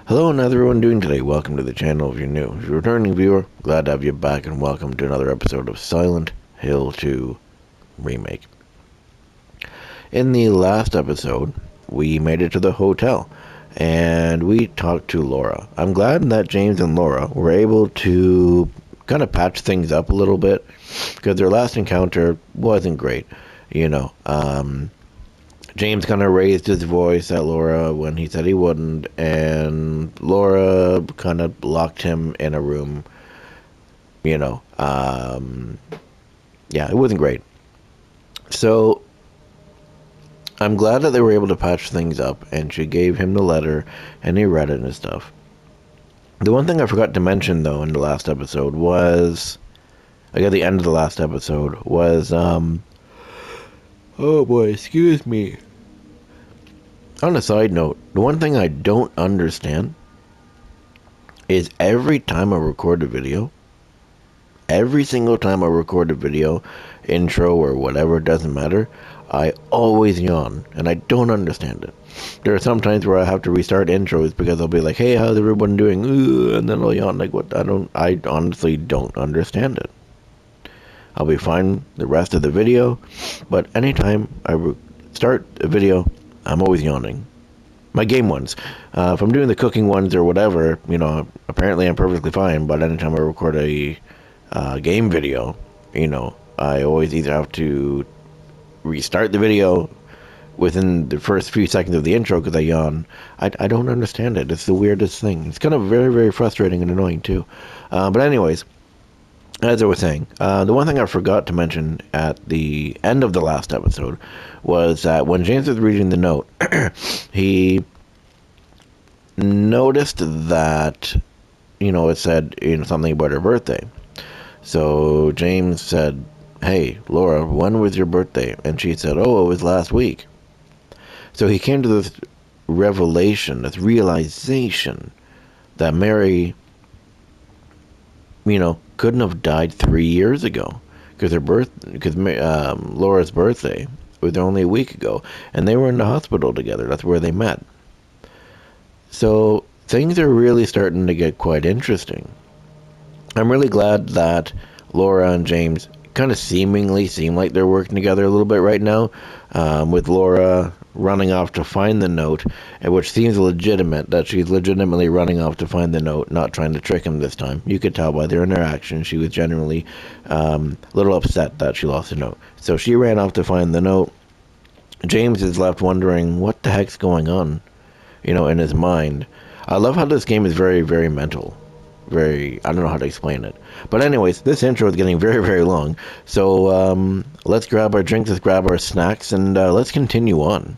Hello and how's everyone doing today? Welcome to the channel if you're new. If you're a returning viewer, glad to have you back and welcome to another episode of Silent Hill 2 Remake. In the last episode, we made it to the hotel and we talked to Laura. I'm glad that James and Laura were able to kind of patch things up a little bit because their last encounter wasn't great. You know, James kind of raised his voice at Laura when he said he wouldn't, and Laura kind of locked him in a room. You know, yeah, it wasn't great. So I'm glad that they were able to patch things up, and she gave him the letter, and he read it and stuff. The one thing I forgot to mention though in the last episode was, like at the end of the last episode, was oh boy, excuse me. On a side note, the one thing I don't understand is every time I record a video, every single time I record a video, intro or whatever, it doesn't matter, I always yawn, and I don't understand it. There are some times where I have to restart intros because I'll be like, hey, how's everyone doing? And then I'll yawn, like, what? I honestly don't understand it. I'll be fine the rest of the video, but anytime I start a video, I'm always yawning. My game ones. If I'm doing the cooking ones or whatever, apparently I'm perfectly fine. But anytime I record a game video, I always either have to restart the video within the first few seconds of the intro because I yawn. I don't understand it. It's the weirdest thing. It's kind of very, very frustrating and annoying too. But anyways, as I was saying, the one thing I forgot to mention at the end of the last episode was that when James was reading the note, he noticed that it said something about her birthday. So James said, "Hey, Laura, when was your birthday?" And she said, "Oh, it was last week." So he came to this revelation, this realization that Mary, couldn't have died 3 years ago because Laura's birthday was only a week ago, and they were in the hospital together. That's where they met. So things are really starting to get quite interesting. I'm really glad that Laura and James kind of seemingly seem like they're working together a little bit right now, with Laura running off to find the note, which seems legitimate, that she's legitimately running off to find the note, not trying to trick him this time. You could tell by their interaction she was genuinely a little upset that she lost the note. So she ran off to find the note. James is left wondering what the heck's going on, in his mind. I love how this game is very, very mental. I don't know how to explain it. But anyways, this intro is getting very, very long. So let's grab our drinks, let's grab our snacks, and let's continue on.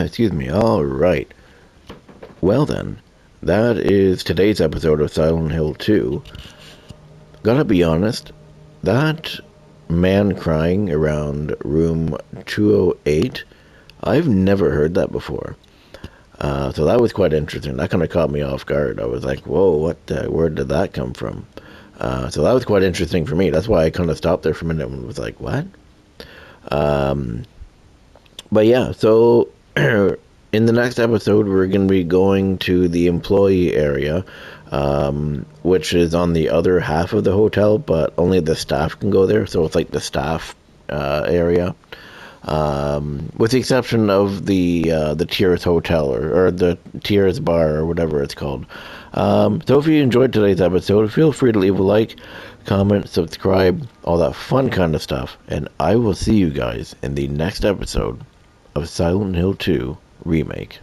Excuse me. All right. Well then, that is today's episode of Silent Hill 2. Gotta be honest, that man crying around room 208, I've never heard that before. So that was quite interesting. That kind of caught me off guard. I was like, whoa, where did that come from? So that was quite interesting for me. That's why I kind of stopped there for a minute and was like, what? Um, but yeah, so in the next episode, we're going to be going to the employee area, which is on the other half of the hotel, but only the staff can go there. So it's like the staff area, with the exception of the Tears Hotel or the Tears Bar or whatever it's called. So if you enjoyed today's episode, feel free to leave a like, comment, subscribe, all that fun kind of stuff, and I will see you guys in the next episode of Silent Hill 2 Remake.